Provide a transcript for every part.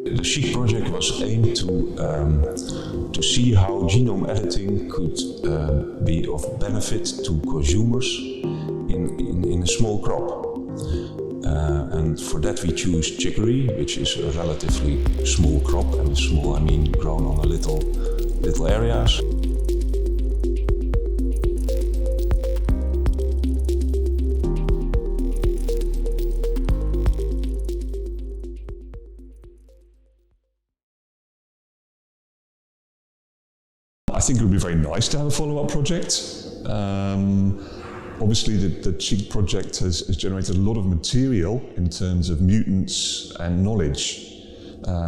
The CHIC project was aimed to see how genome editing could be of benefit to consumers in a small crop. And for that we choose chicory, which is a relatively small crop, and with small I mean grown on a little areas. I think it would be very nice to have a follow-up project. Obviously the CHIC project has generated a lot of material in terms of mutants and knowledge,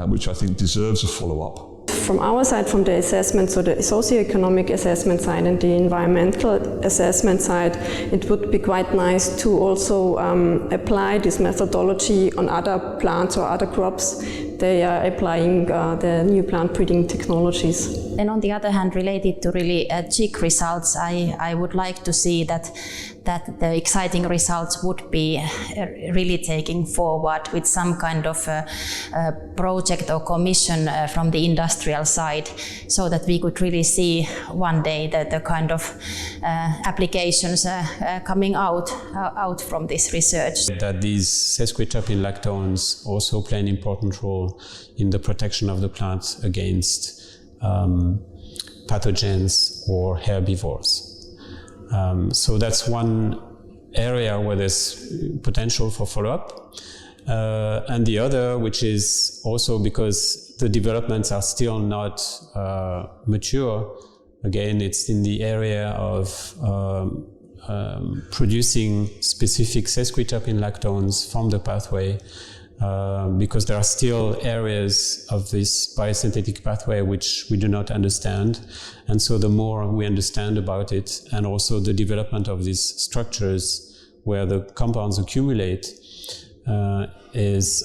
which I think deserves a follow-up. From our side, from the assessment, so the socioeconomic assessment side and the environmental assessment side, it would be quite nice to also apply this methodology on other plants or other crops. They are applying the new plant breeding technologies. And on the other hand, related to really CHIC results, I would like to see that the exciting results would be really taking forward with some kind of project or commission from the industrial side, so that we could really see one day the kind of applications coming out from this research. That these sesquiterpene lactones also play an important role in the protection of the plants against pathogens or herbivores. So that's one area where there's potential for follow-up. And the other, which is also because the developments are still not mature, again, it's in the area of producing specific sesquiterpene lactones from the pathway, because there are still areas of this biosynthetic pathway which we do not understand. And so the more we understand about it, and also the development of these structures where the compounds accumulate, is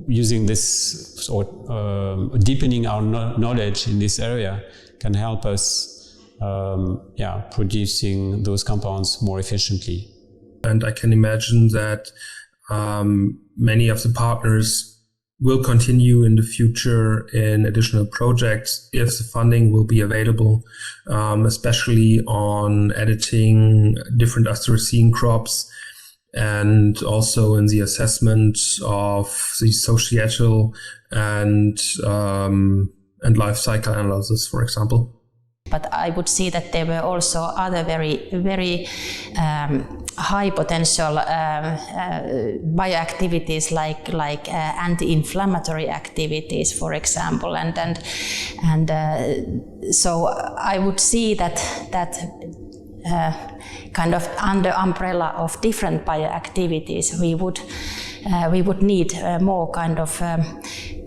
using this, or deepening our knowledge in this area can help us producing those compounds more efficiently. And I can imagine that many of the partners will continue in the future in additional projects if the funding will be available, especially on editing different Asteracean crops, and also in the assessment of the societal and life cycle analysis, for example. But I would see that there were also other very high potential bioactivities like anti-inflammatory activities, for example, and so I would see that kind of under umbrella of different bioactivities we would need more kind of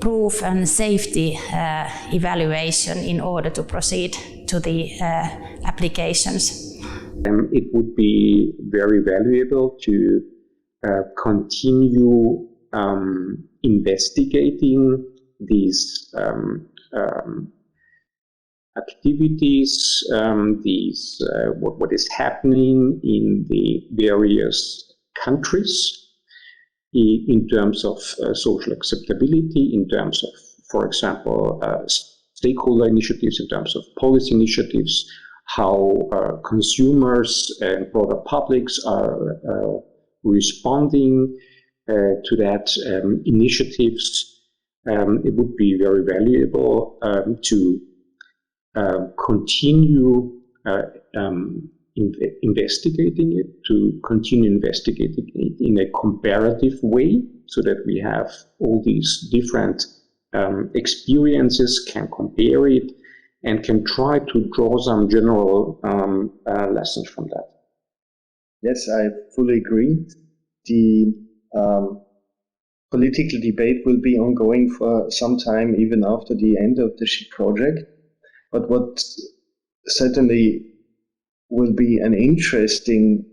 proof and safety evaluation in order to proceed to the applications. It would be very valuable to continue investigating these activities, what is happening in the various countries in terms of social acceptability, in terms of, for example, stakeholder initiatives, in terms of policy initiatives, how consumers and broader publics are responding to that initiatives. It would be very valuable to continue investigating it, to continue investigating it in a comparative way, so that we have all these different experiences, can compare it, and can try to draw some general lessons from that. Yes, I fully agree. The political debate will be ongoing for some time, even after the end of the CHIC project. But what certainly will be an interesting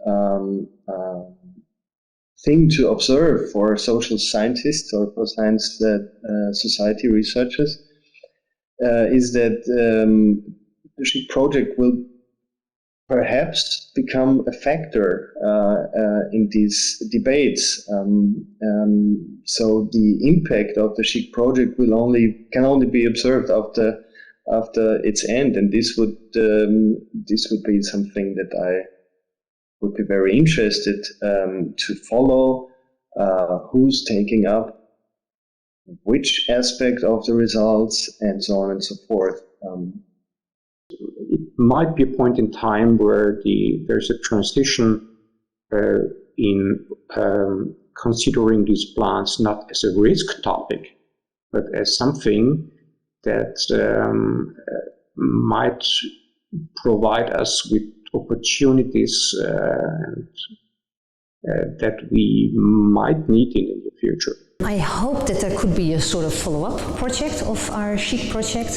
thing to observe for social scientists or for science society researchers is that the CHIC project will perhaps become a factor in these debates. So the impact of the CHIC project can only be observed after its end, and this would be something that I would be very interested to follow. Who's taking up which aspect of the results, and so on and so forth. It might be a point in time where there's a transition in considering these plants not as a risk topic, but as something that might provide us with opportunities that we might need in the near future. I hope that there could be a sort of follow-up project of our CHIC project.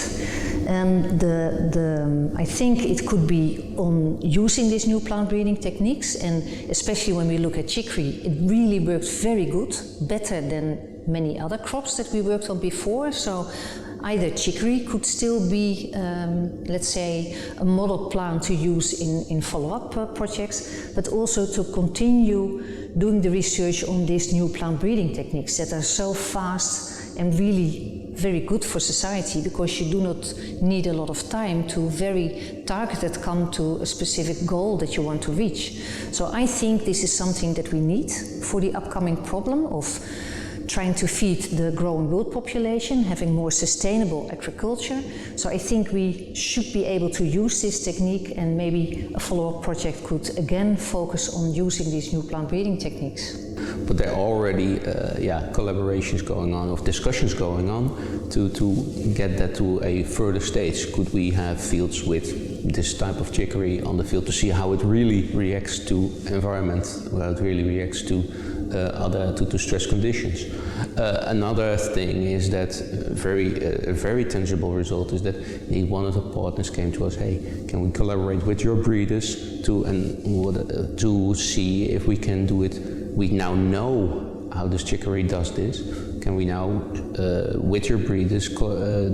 I think it could be on using these new plant breeding techniques, and especially when we look at chicory, it really worked very good, better than many other crops that we worked on before. So either chicory could still be, let's say, a model plant to use in follow-up projects, but also to continue doing the research on these new plant breeding techniques that are so fast and really very good for society, because you do not need a lot of time to very targeted come to a specific goal that you want to reach. So I think this is something that we need for the upcoming problem of trying to feed the growing world population, having more sustainable agriculture. So I think we should be able to use this technique, and maybe a follow-up project could again focus on using these new plant breeding techniques. But there are already collaborations going on, or discussions going on to get that to a further stage. Could we have fields with this type of chicory on the field to see how it really reacts to environment, how it really reacts to to stress conditions. Another thing is that a very tangible result is that one of the partners came to us, hey, can we collaborate with your breeders to see if we can do it? We now know how this chicory does this. Can we now, with your breeders,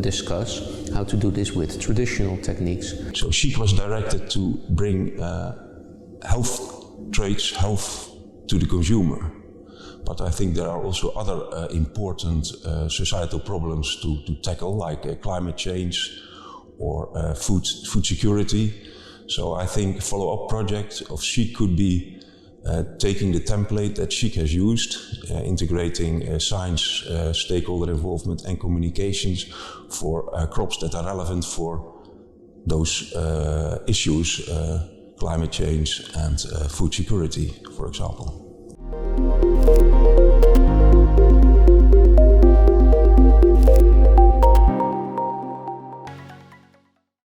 discuss how to do this with traditional techniques? So CHIC was directed to bring health to the consumer. But I think there are also other important societal problems to tackle, like climate change or food security. So I think a follow-up project of CHIC could be taking the template that CHIC has used, integrating science, stakeholder involvement and communications for crops that are relevant for those issues, climate change and food security, for example.